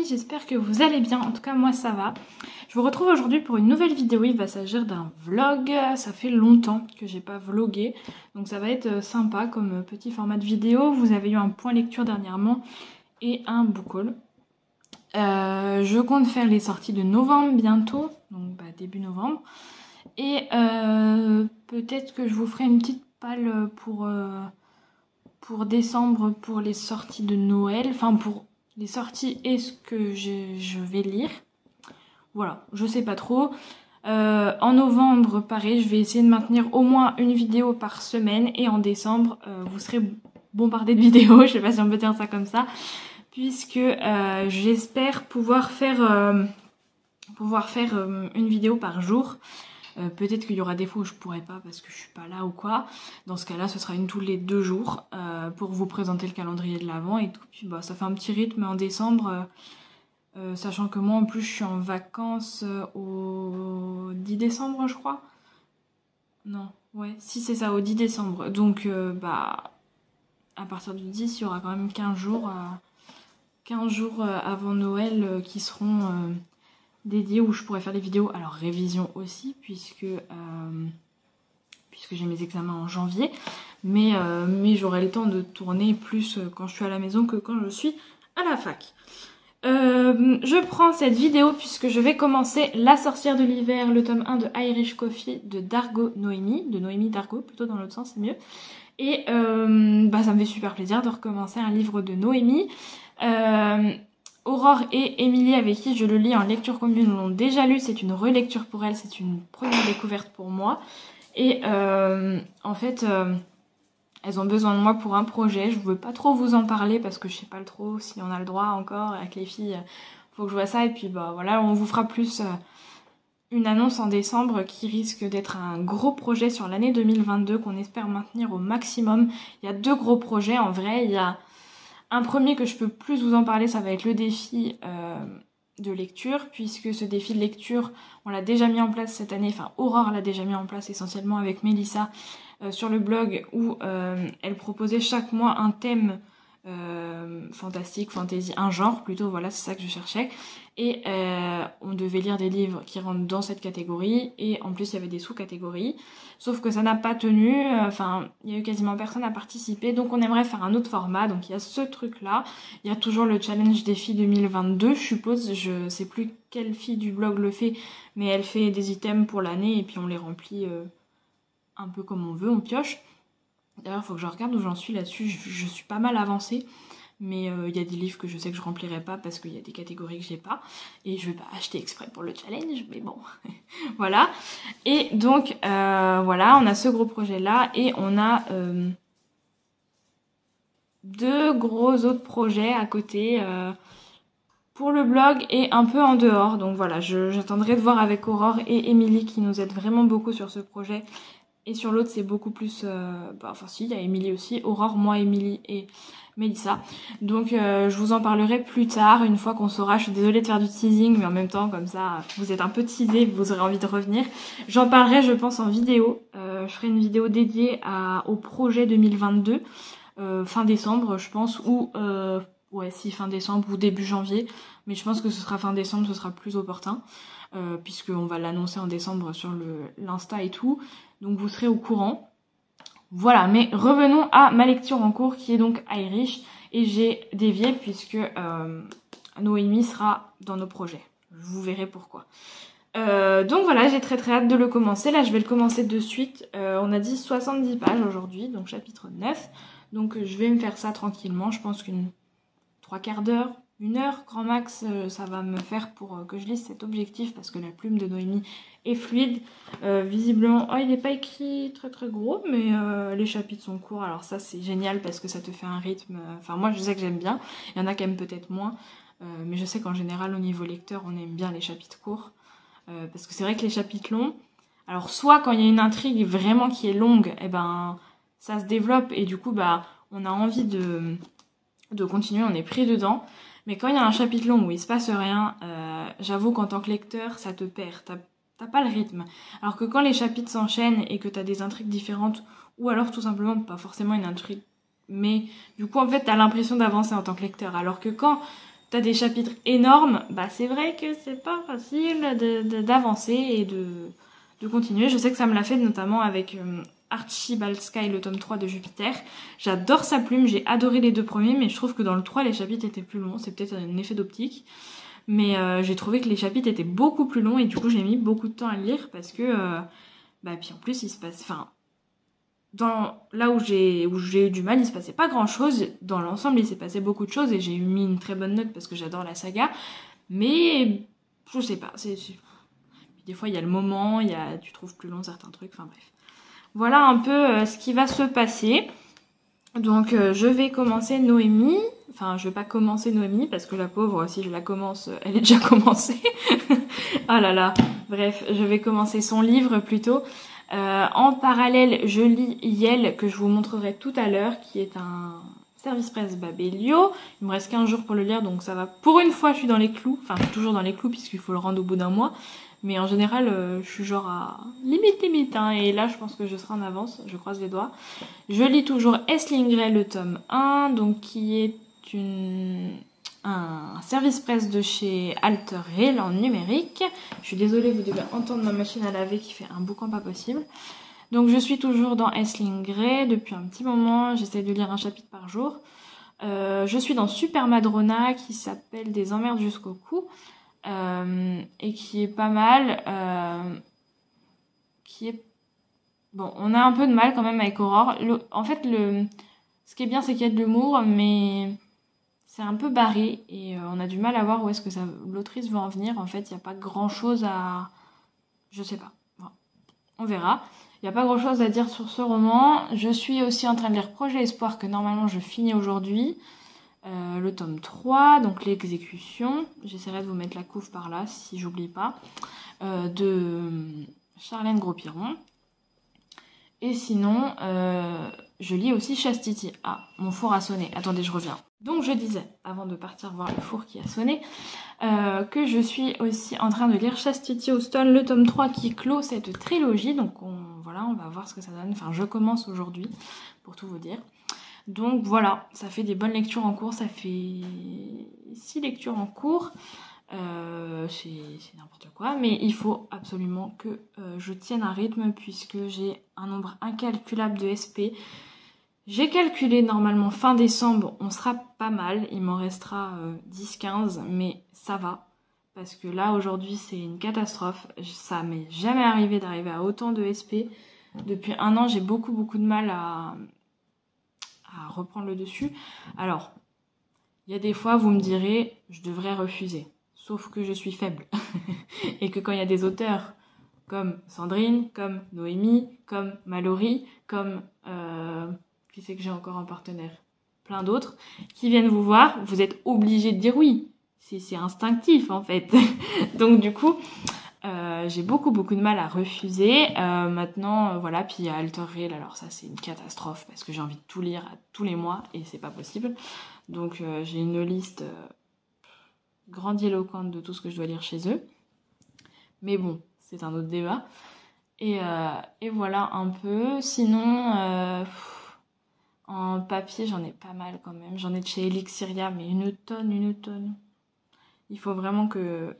j'espère que vous allez bien, en tout cas moi ça va. Je vous retrouve aujourd'hui pour une nouvelle vidéo, il va s'agir d'un vlog, ça fait longtemps que j'ai pas vlogué, donc ça va être sympa comme petit format de vidéo. Vous avez eu un point lecture dernièrement et un book haul. Je compte faire les sorties de novembre bientôt, donc début novembre, et peut-être que je vous ferai une petite palle pour décembre pour les sorties de Noël, enfin pour les sorties et ce que je vais lire. Voilà, je sais pas trop. En novembre, pareil, je vais essayer de maintenir au moins une vidéo par semaine. Et en décembre, vous serez bombardés de vidéos, je sais pas si on peut dire ça comme ça. Puisque j'espère pouvoir faire une vidéo par jour. Peut-être qu'il y aura des fois où je pourrai pas parce que je suis pas là ou quoi. Dans ce cas là ce sera une tous les 2 jours pour vous présenter le calendrier de l'Avent et tout. Puis ça fait un petit rythme en décembre, sachant que moi en plus je suis en vacances au 10 décembre je crois. Non, ouais, si c'est ça, au 10 décembre. Donc à partir du 10 il y aura quand même 15 jours avant Noël qui seront dédiés où je pourrais faire des vidéos, alors révision aussi puisque j'ai mes examens en janvier, mais j'aurai le temps de tourner plus quand je suis à la maison que quand je suis à la fac. Je prends cette vidéo puisque je vais commencer La sorcière de l'hiver, le tome 1 de Irish Coffee de Dargo Noémie, de Noémie Dargo, plutôt dans l'autre sens c'est mieux, et ça me fait super plaisir de recommencer un livre de Noémie. Aurore et Émilie, avec qui je le lis en lecture commune, l'ont déjà lu. C'est une relecture pour elles, c'est une première découverte pour moi. Et en fait, elles ont besoin de moi pour un projet. Je veux pas trop vous en parler parce que je sais pas trop si on a le droit encore. Avec les filles, faut que je vois ça. Et puis voilà, on vous fera plus une annonce en décembre qui risque d'être un gros projet sur l'année 2022 qu'on espère maintenir au maximum. Il y a 2 gros projets en vrai. Il y a un premier que je peux plus vous en parler, ça va être le défi de lecture, puisque ce défi de lecture, on l'a déjà mis en place cette année, enfin Aurore l'a déjà mis en place essentiellement avec Mélissa sur le blog où elle proposait chaque mois un thème fantastique, fantasy, un genre plutôt, voilà c'est ça que je cherchais, et on devait lire des livres qui rentrent dans cette catégorie, et en plus il y avait des sous-catégories, sauf que ça n'a pas tenu, il y a eu quasiment personne à participer, donc on aimerait faire un autre format, donc il y a ce truc là, il y a toujours le challenge défi 2022, je suppose, je sais plus quelle fille du blog le fait, mais elle fait des items pour l'année, et puis on les remplit un peu comme on veut, on pioche. D'ailleurs, il faut que je regarde où j'en suis là-dessus. Je suis pas mal avancée. Mais il y a des livres que je sais que je remplirai pas parce qu'il y a des catégories que j'ai pas. Et je vais pas acheter exprès pour le challenge. Mais bon, voilà. Et donc, voilà, on a ce gros projet-là. Et on a 2 gros autres projets à côté pour le blog et un peu en dehors. Donc voilà, j'attendrai de voir avec Aurore et Émilie qui nous aident vraiment beaucoup sur ce projet. Et sur l'autre, c'est beaucoup plus... si, il y a Émilie aussi. Aurore, moi, Émilie et Mélissa. Donc, je vous en parlerai plus tard, une fois qu'on saura. Je suis désolée de faire du teasing, mais en même temps, comme ça, vous êtes un peu teasés, vous aurez envie de revenir. J'en parlerai, je pense, en vidéo. Je ferai une vidéo dédiée au projet 2022, fin décembre, je pense, ou... fin décembre ou début janvier. Mais je pense que ce sera fin décembre, ce sera plus opportun. Puisqu'on va l'annoncer en décembre sur l'Insta et tout. Donc vous serez au courant. Voilà, mais revenons à ma lecture en cours qui est donc Irish. Et j'ai dévié puisque Noémie sera dans nos projets. Vous verrez pourquoi. Donc voilà, j'ai très hâte de le commencer. Là, je vais le commencer de suite. On a dit 70 pages aujourd'hui, donc chapitre 9. Donc je vais me faire ça tranquillement. Je pense qu'une 3/4 d'heure, 1 heure grand max, ça va me faire pour que je lise cet objectif parce que la plume de Noémie est fluide. Visiblement, il n'est pas écrit très gros, mais les chapitres sont courts. Alors ça c'est génial parce que ça te fait un rythme. Moi je sais que j'aime bien. Il y en a qui aiment peut-être moins, mais je sais qu'en général au niveau lecteur on aime bien les chapitres courts parce que c'est vrai que les chapitres longs. Alors soit quand il y a une intrigue vraiment qui est longue, ça se développe et du coup on a envie de continuer, on est pris dedans. Mais quand il y a un chapitre long où il se passe rien, j'avoue qu'en tant que lecteur, ça te perd. T'as pas le rythme. Alors que quand les chapitres s'enchaînent et que t'as des intrigues différentes, ou alors tout simplement pas forcément une intrigue, mais du coup en fait t'as l'impression d'avancer en tant que lecteur. Alors que quand t'as des chapitres énormes, bah c'est vrai que c'est pas facile d'avancer et de continuer. Je sais que ça me l'a fait notamment avec Archibald Sky, le tome 3 de Jupiter. J'adore sa plume, j'ai adoré les 2 premiers, mais je trouve que dans le 3, les chapitres étaient plus longs. C'est peut-être un effet d'optique. Mais j'ai trouvé que les chapitres étaient beaucoup plus longs et du coup j'ai mis beaucoup de temps à le lire parce que... puis en plus il se passe... Enfin, là où j'ai eu du mal, il se passait pas grand-chose. Dans l'ensemble, il s'est passé beaucoup de choses et j'ai mis une très bonne note parce que j'adore la saga. Mais je sais pas, des fois il y a le moment, tu trouves plus long certains trucs, enfin bref. Voilà un peu ce qui va se passer. Donc je vais commencer Noémie. Enfin, je vais pas commencer Noémie parce que la pauvre, si je la commence, elle est déjà commencée. Ah là là. Bref, je vais commencer son livre plutôt. En parallèle, je lis Yel, que je vous montrerai tout à l'heure, qui est un service presse Babelio. Il me reste 15 jours pour le lire, donc ça va. Pour une fois, je suis dans les clous. Enfin, je suis toujours dans les clous puisqu'il faut le rendre au bout d'un mois. Mais en général, je suis genre à limite, hein. Et là, je pense que je serai en avance. Je croise les doigts. Je lis toujours Aisling Grey, le tome 1, donc qui est un service presse de chez Alter Hill en numérique. Je suis désolée, vous devez entendre ma machine à laver qui fait un boucan pas possible. Donc je suis toujours dans Aisling Grey depuis un petit moment. J'essaie de lire un chapitre par jour. Je suis dans Super Madrona qui s'appelle Des emmerdes jusqu'au cou. Et qui est pas mal. Bon, on a un peu de mal quand même avec Aurore. En fait, ce qui est bien, c'est qu'il y a de l'humour, mais c'est un peu barré et on a du mal à voir où est-ce que l'autrice veut en venir. En fait, il n'y a pas grand-chose à... Je sais pas. Bon, on verra. Il n'y a pas grand-chose à dire sur ce roman. Je suis aussi en train de lire Projet Espoir, que normalement je finis aujourd'hui. Le tome 3, donc l'exécution. J'essaierai de vous mettre la couve par là, si j'oublie pas. De Charlène Gros-Piron. Et sinon, je lis aussi Chastity. Ah, mon four a sonné. Attendez, je reviens. Donc je disais, avant de partir voir le four qui a sonné, que je suis aussi en train de lire Chastity Houston, le tome 3 qui clôt cette trilogie. Donc on va voir ce que ça donne. Enfin, je commence aujourd'hui, pour tout vous dire. Donc voilà, ça fait des bonnes lectures en cours. Ça fait 6 lectures en cours. C'est n'importe quoi, mais il faut absolument que je tienne un rythme puisque j'ai un nombre incalculable de SP. J'ai calculé normalement fin décembre, on sera pas mal, il m'en restera 10-15, mais ça va. Parce que là aujourd'hui c'est une catastrophe, ça m'est jamais arrivé d'arriver à autant de SP. Depuis 1 an j'ai beaucoup de mal à reprendre le dessus. Alors, il y a des fois vous me direz, je devrais refuser. Sauf que je suis faible. Et que quand il y a des auteurs comme Sandrine, comme Noémie, comme Mallory, comme... qui c'est que j'ai encore en partenaire? Plein d'autres, qui viennent vous voir, vous êtes obligé de dire oui. C'est instinctif en fait. Donc du coup, j'ai beaucoup de mal à refuser. Maintenant, voilà, puis il y a Alter Hill, alors ça c'est une catastrophe parce que j'ai envie de tout lire tous les mois et c'est pas possible. Donc j'ai une liste... grandiloquente de tout ce que je dois lire chez eux. Mais bon, c'est un autre débat. Et voilà un peu. Sinon, en papier, j'en ai pas mal quand même. J'en ai de chez Elixiria, mais une tonne. Il faut vraiment que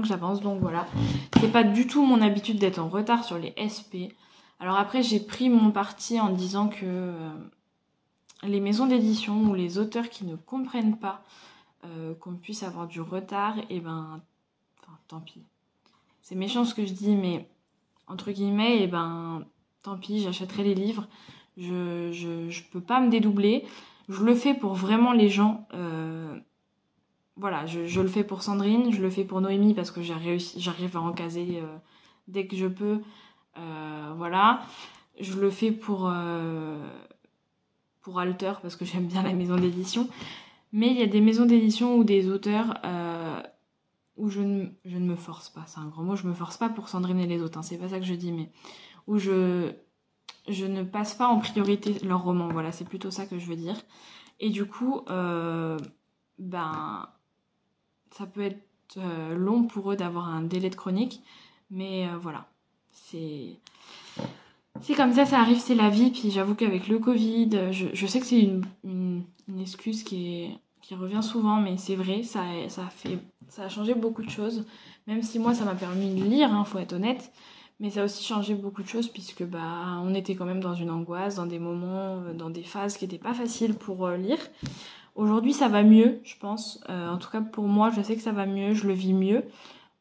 j'avance. Donc voilà. C'est pas du tout mon habitude d'être en retard sur les SP. Alors après, j'ai pris mon parti en disant que les maisons d'édition ou les auteurs qui ne comprennent pas qu'on puisse avoir du retard, et ben, enfin, tant pis. C'est méchant ce que je dis, mais entre guillemets, et ben, tant pis, j'achèterai les livres. Je peux pas me dédoubler. Je le fais pour vraiment les gens. Voilà, je le fais pour Sandrine, je le fais pour Noémie parce que j'arrive à en caser dès que je peux. Voilà, je le fais pour Alter parce que j'aime bien la maison d'édition. Mais il y a des maisons d'édition ou des auteurs où je ne me force pas. C'est un grand mot, je me force pas pour Sandrine et les autres, hein, c'est pas ça que je dis, mais où je ne passe pas en priorité leur roman. Voilà, c'est plutôt ça que je veux dire. Et du coup, ça peut être long pour eux d'avoir un délai de chronique, mais voilà, c'est comme ça arrive, c'est la vie. Puis j'avoue qu'avec le Covid, je sais que c'est une excuse qui qui revient souvent, mais c'est vrai, ça a changé beaucoup de choses. Même si moi, ça m'a permis de lire, hein, faut être honnête. Mais ça a aussi changé beaucoup de choses puisque on était quand même dans une angoisse, dans des moments, dans des phases qui n'étaient pas faciles pour lire. Aujourd'hui, ça va mieux, je pense. En tout cas, pour moi, je sais que ça va mieux, je le vis mieux.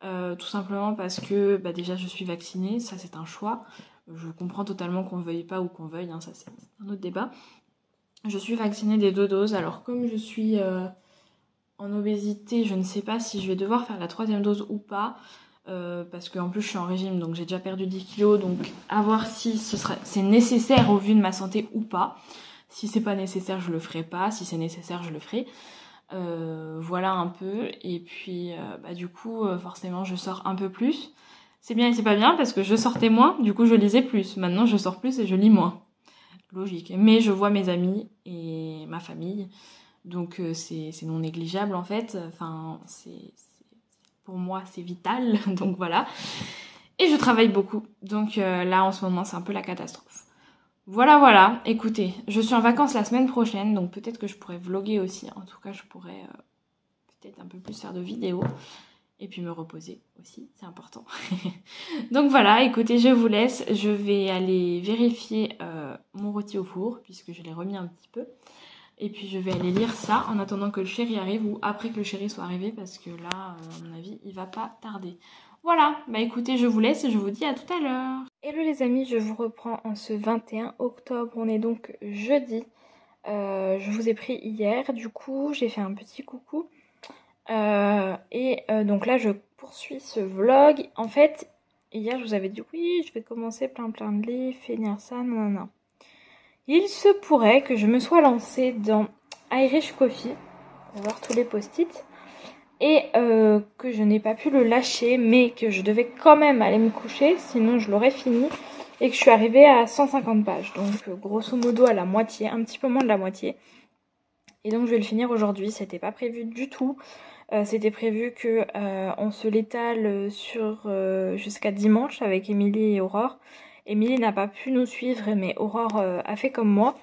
Tout simplement parce que déjà, je suis vaccinée, ça c'est un choix. Je comprends totalement qu'on veuille pas ou qu'on veuille, hein, ça c'est un autre débat. Je suis vaccinée des 2 doses. Alors comme je suis en obésité, je ne sais pas si je vais devoir faire la 3e dose ou pas. Parce qu'en plus je suis en régime, donc j'ai déjà perdu 10 kilos, donc à voir si c'est nécessaire au vu de ma santé ou pas. Si c'est pas nécessaire, je le ferai pas. Si c'est nécessaire, je le ferai. Voilà un peu. Et puis du coup forcément je sors un peu plus. C'est bien et c'est pas bien parce que je sortais moins, du coup je lisais plus. Maintenant je sors plus et je lis moins. Logique. Mais je vois mes amis et ma famille, donc c'est non négligeable en fait. Enfin pour moi c'est vital, donc voilà. Et je travaille beaucoup, donc là en ce moment c'est un peu la catastrophe. Voilà, écoutez, je suis en vacances la semaine prochaine, donc peut-être que je pourrais vlogger aussi. En tout cas je pourrais peut-être un peu plus faire de vidéos. Et puis me reposer aussi, c'est important. Donc voilà, écoutez, je vous laisse. Je vais aller vérifier mon rôti au four, puisque je l'ai remis un petit peu. Et puis je vais aller lire ça en attendant que le chéri arrive ou après que le chéri soit arrivé, parce que là, à mon avis, il va pas tarder. Voilà, écoutez, je vous laisse et je vous dis à tout à l'heure. Hello les amis, je vous reprends en ce 21 octobre, on est donc jeudi. Je vous ai pris hier, du coup, j'ai fait un petit coucou. Donc là je poursuis ce vlog. En fait hier je vous avais dit oui je vais commencer plein de livres, finir ça, non. Il se pourrait que je me sois lancée dans Irish Coffee, on va voir tous les post-it, et que je n'ai pas pu le lâcher, mais que je devais quand même aller me coucher, sinon je l'aurais fini, et que je suis arrivée à 150 pages, donc grosso modo à la moitié, un petit peu moins de la moitié. Et donc je vais le finir aujourd'hui, c'était pas prévu du tout. C'était prévu que on se l'étale jusqu'à dimanche avec Émilie et Aurore. Émilie n'a pas pu nous suivre, mais Aurore a fait comme moi.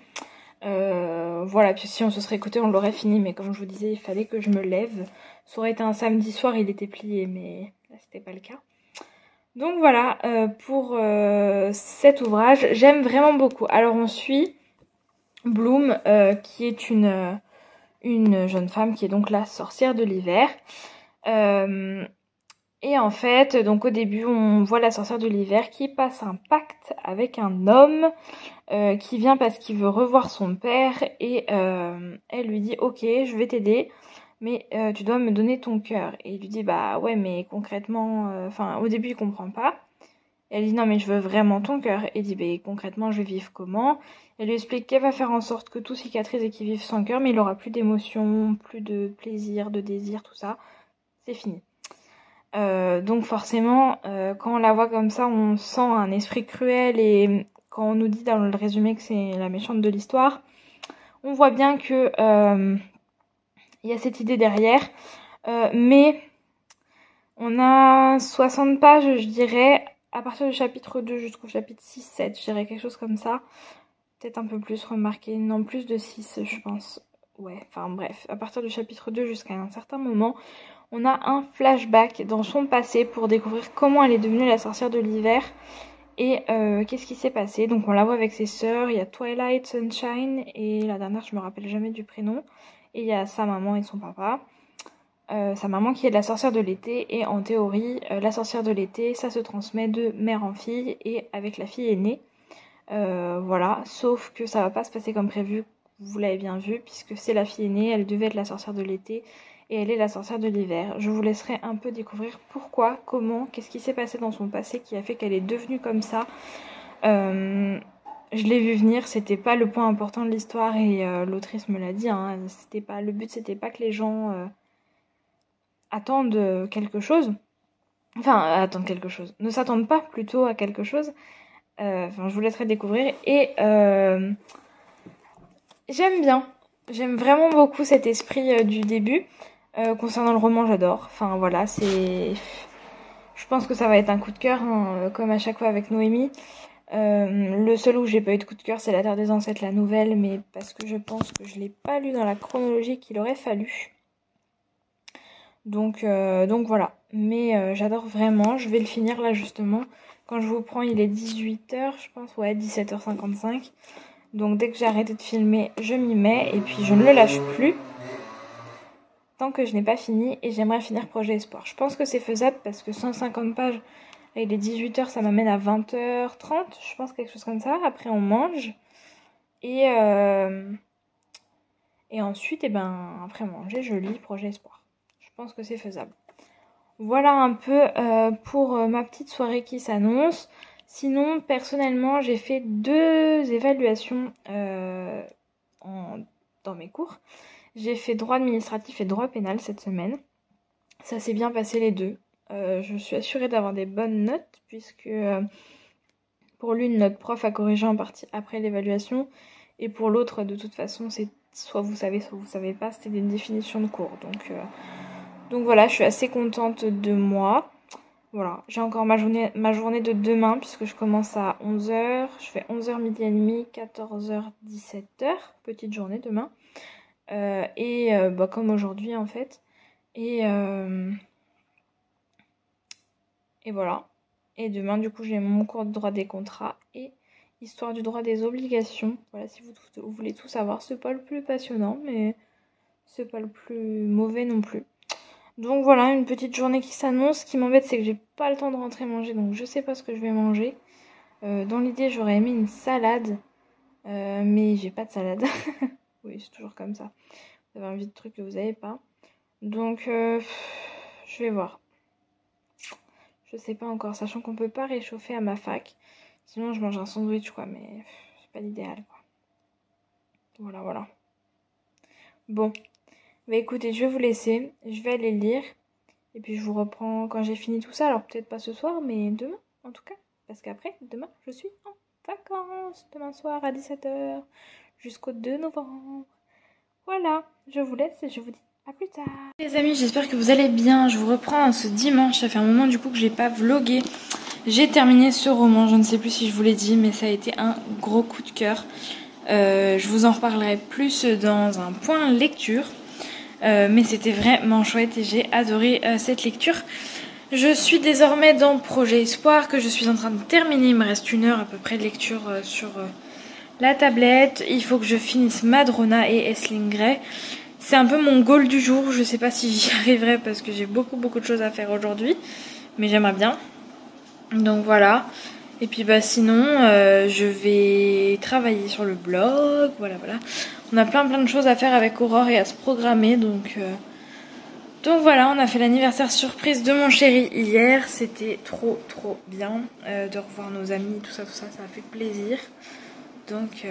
Voilà, puis si on se serait écouté, on l'aurait fini, mais comme je vous disais, il fallait que je me lève. Ça aurait été un samedi soir, il était plié, mais là c'était pas le cas. Donc voilà, pour cet ouvrage, j'aime vraiment beaucoup. Alors on suit Bloom, qui est une jeune femme qui est donc la sorcière de l'hiver. Et en fait, donc au début, on voit la sorcière de l'hiver qui passe un pacte avec un homme qui vient parce qu'il veut revoir son père et elle lui dit « Ok, je vais t'aider, mais tu dois me donner ton cœur. » Et il lui dit « Bah ouais, mais concrètement... » Enfin, au début, il comprend pas. Elle dit « Non, mais je veux vraiment ton cœur. » Et il dit « Bah concrètement, je vais vivre comment ?» Elle lui explique qu'elle va faire en sorte que tout cicatrise et qu'il vive sans cœur, mais il aura plus d'émotions, plus de plaisir, de désir, tout ça. C'est fini. Donc forcément, quand on la voit comme ça, on sent un esprit cruel, et quand on nous dit dans le résumé que c'est la méchante de l'histoire, on voit bien que y a cette idée derrière. Mais on a 60 pages, je dirais, à partir du chapitre 2 jusqu'au chapitre 6-7, je dirais quelque chose comme ça. Peut-être un peu plus, remarqué, non, plus de 6 je pense. Ouais, enfin bref, à partir du chapitre 2 jusqu'à un certain moment, on a un flashback dans son passé pour découvrir comment elle est devenue la sorcière de l'hiver et qu'est-ce qui s'est passé. Donc on la voit avec ses sœurs, il y a Twilight, Sunshine et la dernière je me rappelle jamais du prénom, et il y a sa maman et son papa. Sa maman qui est la sorcière de l'été, et en théorie la sorcière de l'été ça se transmet de mère en fille et avec la fille aînée. Voilà, sauf que ça va pas se passer comme prévu, vous l'avez bien vu, puisque c'est la fille aînée, elle devait être la sorcière de l'été et elle est la sorcière de l'hiver. Je vous laisserai un peu découvrir pourquoi, comment, qu'est-ce qui s'est passé dans son passé qui a fait qu'elle est devenue comme ça. Je l'ai vu venir, c'était pas le point important de l'histoire, et l'autrice me l'a dit, hein, c'était pas, le but c'était pas que les gens attendent quelque chose, ne s'attendent pas plutôt à quelque chose. Je vous laisserai découvrir, et j'aime vraiment beaucoup cet esprit du début. Concernant le roman, j'adore. Enfin voilà, je pense que ça va être un coup de cœur, hein, comme à chaque fois avec Noémie. Le seul où j'ai pas eu de coup de cœur, c'est La Terre des Ancêtres, la nouvelle, mais parce que je pense que je l'ai pas lu dans la chronologie qu'il aurait fallu. Donc voilà. Mais j'adore vraiment. Je vais le finir là justement. Quand je vous prends, il est 18h, je pense. Ouais, 17h55. Donc dès que j'ai arrêté de filmer, je m'y mets. Et puis je ne le lâche plus tant que je n'ai pas fini. Et j'aimerais finir Projet Espoir. Je pense que c'est faisable parce que 150 pages, là, il est 18h, ça m'amène à 20h30. Je pense quelque chose comme ça. Après on mange. Et ensuite, après manger, je lis Projet Espoir. Je pense que c'est faisable. Voilà un peu pour ma petite soirée qui s'annonce. Sinon, personnellement, j'ai fait 2 évaluations dans mes cours. J'ai fait droit administratif et droit pénal cette semaine. Ça s'est bien passé les deux. Je suis assurée d'avoir des bonnes notes puisque pour l'une, notre prof a corrigé en partie après l'évaluation. Et pour l'autre, de toute façon, c'est soit vous savez, soit vous savez pas. C'était des définitions de cours. Donc voilà, je suis assez contente de moi. Voilà, j'ai encore ma journée de demain puisque je commence à 11h. Je fais 11h, midi et demi, 14h, 17h. Petite journée demain. Comme aujourd'hui en fait. Et voilà. Et demain, du coup, j'ai mon cours de droit des contrats et histoire du droit des obligations. Voilà, si vous voulez tout savoir. C'est pas le plus passionnant, mais c'est pas le plus mauvais non plus. Donc voilà, une petite journée qui s'annonce. Ce qui m'embête, c'est que j'ai pas le temps de rentrer manger, donc je sais pas ce que je vais manger. Dans l'idée, j'aurais aimé une salade, mais j'ai pas de salade. Oui, c'est toujours comme ça. Vous avez envie de trucs que vous avez pas. Donc, je vais voir. Je sais pas encore, sachant qu'on peut pas réchauffer à ma fac. Sinon, je mange un sandwich, quoi, mais c'est pas l'idéal, quoi. Voilà. Bon. Bah écoutez, je vais vous laisser. Je vais aller lire. Et puis je vous reprends quand j'ai fini tout ça. Alors peut-être pas ce soir, mais demain, en tout cas. Parce qu'après, demain, je suis en vacances. Demain soir à 17h. Jusqu'au 2 novembre. Voilà. Je vous laisse et je vous dis à plus tard. Les amis, j'espère que vous allez bien. Je vous reprends ce dimanche. Ça fait un moment du coup que j'ai pas vlogué. J'ai terminé ce roman. Je ne sais plus si je vous l'ai dit, mais ça a été un gros coup de cœur. Je vous en reparlerai plus dans un point lecture. Mais c'était vraiment chouette et j'ai adoré cette lecture. Je suis désormais dans Projet Espoir que je suis en train de terminer. Il me reste 1 heure à peu près de lecture sur la tablette. Il faut que je finisse Madrona et Aisling Grey. C'est un peu mon goal du jour. Je sais pas si j'y arriverai parce que j'ai beaucoup de choses à faire aujourd'hui. Mais j'aimerais bien. Donc voilà. Et puis sinon je vais travailler sur le blog. Voilà. On a plein de choses à faire avec Aurore et à se programmer. Donc voilà, on a fait l'anniversaire surprise de mon chéri hier. C'était trop bien de revoir nos amis, tout ça a fait plaisir. Donc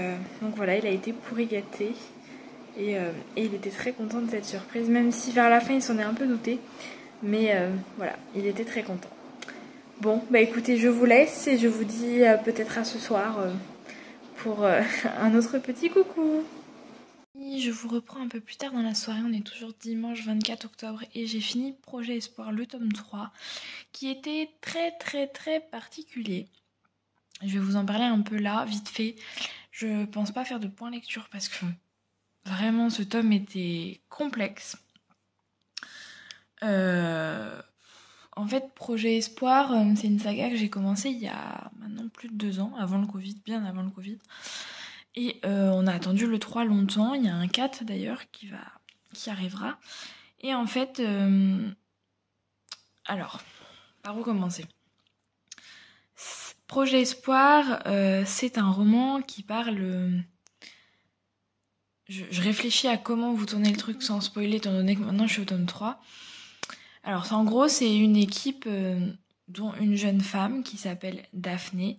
voilà, il a été pourri gâté. Et il était très content de cette surprise, même si vers la fin il s'en est un peu douté. Mais voilà, il était très content. Bon, écoutez, je vous laisse et je vous dis peut-être à ce soir pour un autre petit coucou. Je vous reprends un peu plus tard dans la soirée, on est toujours dimanche 24 octobre et j'ai fini Projet Espoir, le tome 3, qui était très particulier. Je vais vous en parler un peu là, vite fait. Je pense pas faire de point lecture parce que vraiment ce tome était complexe. En fait, Projet Espoir, c'est une saga que j'ai commencée il y a maintenant plus de 2 ans, avant le Covid, bien avant le Covid. Et on a attendu le 3 longtemps, il y a un 4 d'ailleurs qui arrivera. Et en fait, alors, par où commencer ? Projet Espoir, c'est un roman qui parle... Je réfléchis à comment vous tournez le truc sans spoiler, étant donné que maintenant je suis au tome 3. Alors, en gros, c'est une équipe dont une jeune femme qui s'appelle Daphné,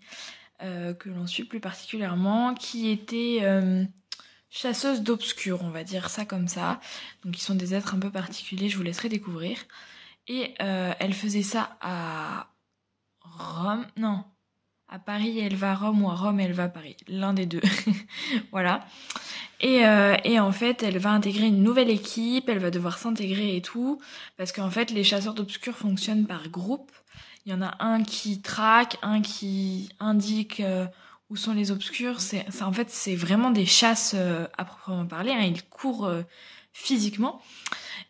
que l'on suit plus particulièrement, qui était chasseuse d'obscurs, on va dire ça comme ça. Donc, ils sont des êtres un peu particuliers, je vous laisserai découvrir. Et elle faisait ça à Rome, non, à Paris elle va à Rome ou à Rome elle va à Paris, l'un des deux. Voilà. Et en fait, elle va intégrer une nouvelle équipe, elle va devoir s'intégrer et tout, parce qu'en fait, les chasseurs d'obscurs fonctionnent par groupe. Il y en a un qui traque, un qui indique où sont les obscurs. En fait, c'est vraiment des chasses à proprement parler. Hein. Ils courent physiquement.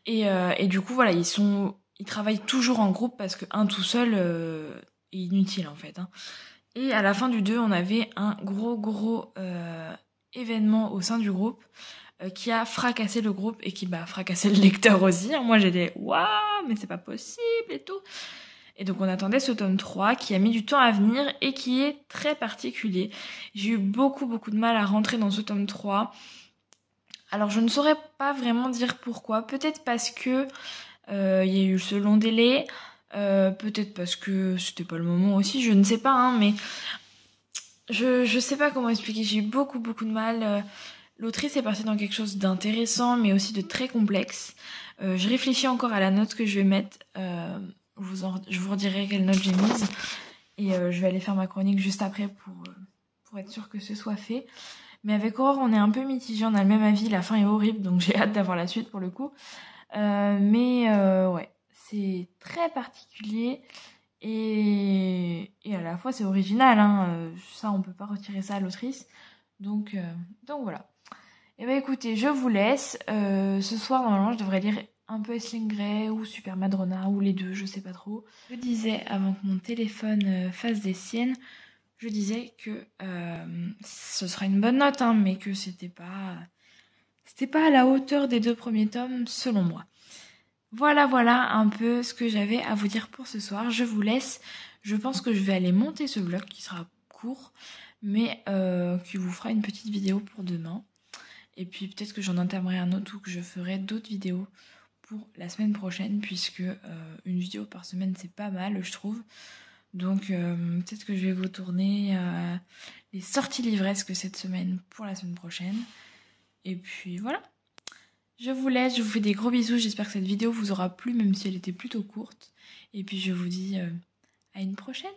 Et du coup, voilà, ils travaillent toujours en groupe parce que un tout seul est inutile en fait. Hein. Et à la fin du 2, on avait un gros événement au sein du groupe qui a fracassé le groupe et qui fracassé le lecteur aussi. Hein. Moi, j'étais waouh, mais c'est pas possible et tout. Et donc, on attendait ce tome 3 qui a mis du temps à venir et qui est très particulier. J'ai eu beaucoup de mal à rentrer dans ce tome 3. Alors, je ne saurais pas vraiment dire pourquoi. Peut-être parce que il y a eu ce long délai. Peut-être parce que c'était pas le moment aussi. Je ne sais pas, hein, mais je sais pas comment expliquer. J'ai eu beaucoup de mal. L'autrice est partie dans quelque chose d'intéressant, mais aussi de très complexe. Je réfléchis encore à la note que je vais mettre. Je vous redirai quelle note j'ai mise. Et je vais aller faire ma chronique juste après pour être sûre que ce soit fait. Mais avec Aurore, on est un peu mitigé, on a le même avis, la fin est horrible, donc j'ai hâte d'avoir la suite pour le coup. Ouais, c'est très particulier et à la fois c'est original, hein. Ça on peut pas retirer ça à l'autrice. Donc voilà. Et écoutez, je vous laisse. Ce soir, normalement, je devrais lire un peu Aisling Grey ou Super Madrona ou les deux, je sais pas trop. Je disais avant que mon téléphone fasse des siennes. Je disais que ce sera une bonne note, hein, mais que c'était pas à la hauteur des 2 premiers tomes, selon moi. Voilà un peu ce que j'avais à vous dire pour ce soir. Je vous laisse. Je pense que je vais aller monter ce vlog qui sera court, mais qui vous fera une petite vidéo pour demain. Et puis peut-être que j'en entamerai un autre ou que je ferai d'autres vidéos pour la semaine prochaine, puisque une vidéo par semaine, c'est pas mal, je trouve. Donc peut-être que je vais vous tourner les sorties livresques cette semaine pour la semaine prochaine. Et puis voilà. Je vous laisse, je vous fais des gros bisous. J'espère que cette vidéo vous aura plu, même si elle était plutôt courte. Et puis je vous dis à une prochaine.